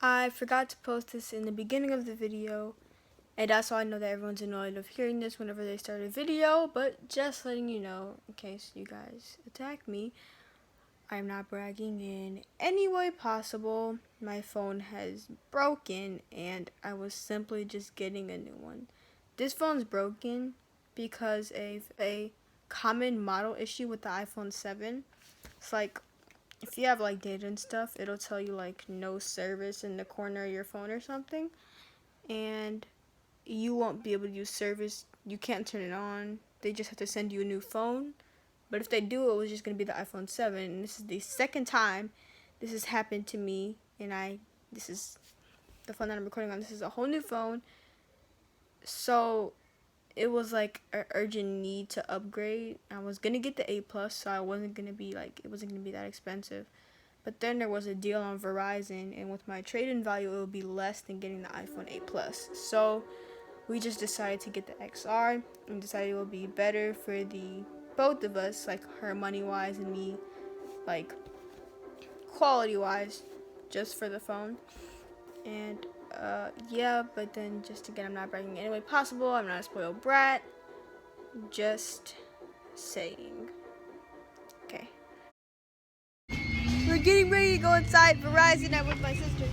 I forgot to post this in the beginning of the video, and that's why I know that everyone's annoyed of hearing this whenever they start a video, but just letting you know, in case you guys attack me, I'm not bragging in any way possible. My phone has broken, and I was simply just getting a new one. This phone's broken because of a common model issue with the iPhone 7. It's like, if you have like data and stuff, it'll tell you like no service in the corner of your phone or something, and you won't be able to use service. You can't turn it on. They just have to send you a new phone. But if they do, it was just gonna be the iPhone 7, and this is the second time this has happened to me. And this is the phone that I'm recording on. This is a whole new phone, so it was like an urgent need to upgrade. I was gonna get the A+, so I wasn't gonna be like, it wasn't gonna be that expensive. But then there was a deal on Verizon, and with my trade-in value, it would be less than getting the iPhone 8+. So we just decided to get the XR, and decided it would be better for the both of us, like her money-wise and me, like quality-wise, just for the phone. And yeah, but then just again, I'm not bragging in any way possible. I'm not a spoiled brat. Just saying. Okay. We're getting ready to go inside Verizon. I'm with my sister.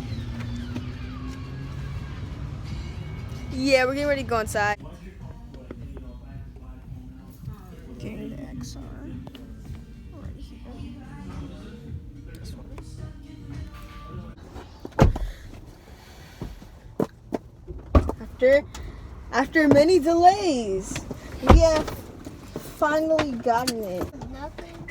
Yeah, we're getting ready to go inside. Getting the XR right here. This one. After many delays, we have finally gotten it. Nothing.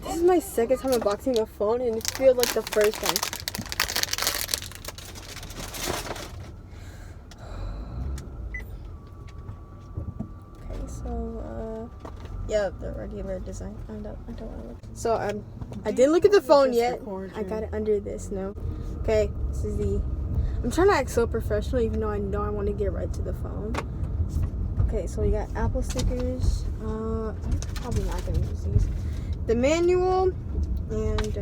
This is my second time unboxing a phone, and it feels like the first time. Okay, so yeah, the regular design. I don't want to look. So I didn't look at the phone yet. I got it under this now. Okay, this is the. I'm trying to act so professional, even though I know I want to get right to the phone. Okay, so we got Apple stickers. I'm probably not gonna use these. The manual, and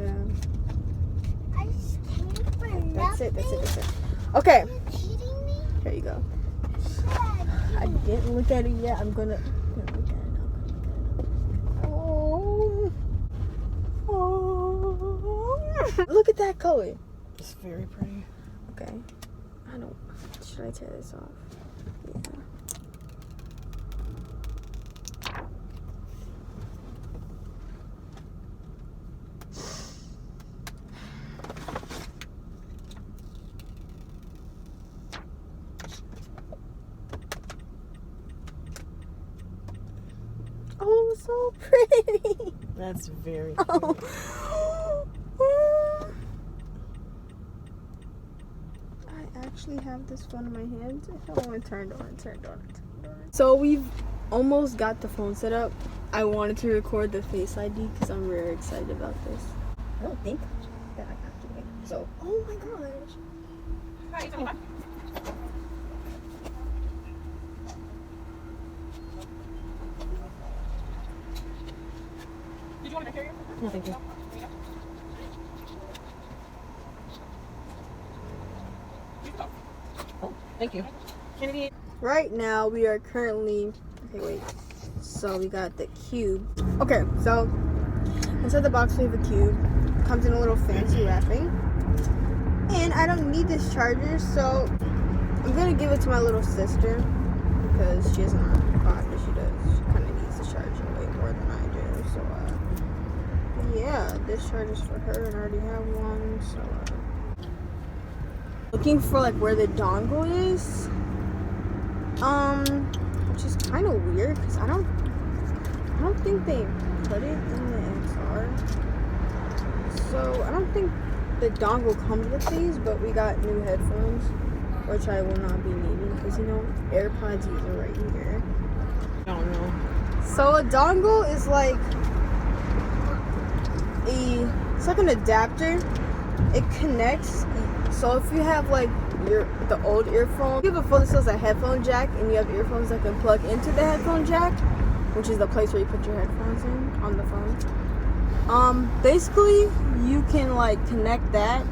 I just came for that's nothing. it. Okay, Are you kidding me? here you go. Shut I didn't look at it yet. I'm gonna look at it now. Oh. Look at that color. It's very pretty. Okay. Should I tear this off? Yeah. Oh, so pretty. That's very pretty. I actually have this phone in my hands. If I want to turn it on. So we've almost got the phone set up. I wanted to record the Face ID because I'm very excited about this. I don't think that I have to wait. So, oh my gosh. Did you want to carry it? No, thank you. Oh, thank you. Kennedy. Right now we are currently, okay, wait. So we got the cube. Okay, so inside the box we have a cube. Comes in a little fancy wrapping. And I don't need this charger, so I'm gonna give it to my little sister because she doesn't know but she does. She kind of needs the charger way more than I do. So yeah, this charger's for her, and I already have one. So looking for like where the dongle is, which is kind of weird because I don't think they put it in the XR. So I don't think the dongle comes with these, but we got new headphones, which I will not be needing because, you know, AirPods are right here. I don't know. So a dongle is like it's like an adapter. It connects. So if you have like the old earphone, you have a phone that still has a headphone jack, and you have earphones that can plug into the headphone jack, which is the place where you put your headphones in on the phone. Basically, you can like connect that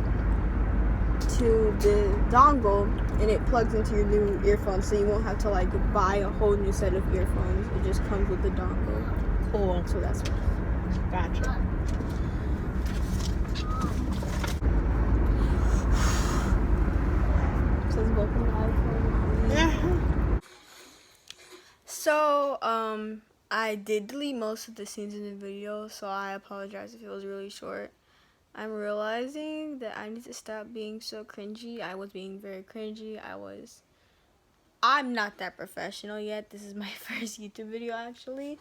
to the dongle, and it plugs into your new earphones, so you won't have to like buy a whole new set of earphones. It just comes with the dongle. Cool. So that's what. Gotcha. It says welcome to iPhone. So, I did delete most of the scenes in the video, so I apologize if it was really short. I'm realizing that I need to stop being so cringy. I was being very cringy. I'm not that professional yet. This is my first YouTube video, actually.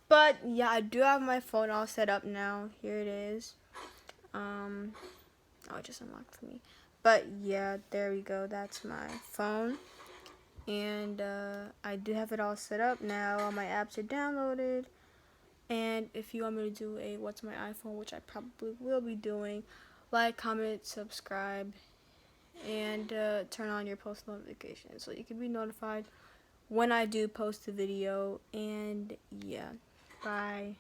But, yeah, I do have my phone all set up now. Here it is. Oh, it just unlocked for me. But, yeah, there we go. That's my phone. And I do have it all set up now. All my apps are downloaded. And if you want me to do a what's my iPhone, which I probably will be doing, like, comment, subscribe, and turn on your post notifications so you can be notified when I do post a video. And yeah, bye.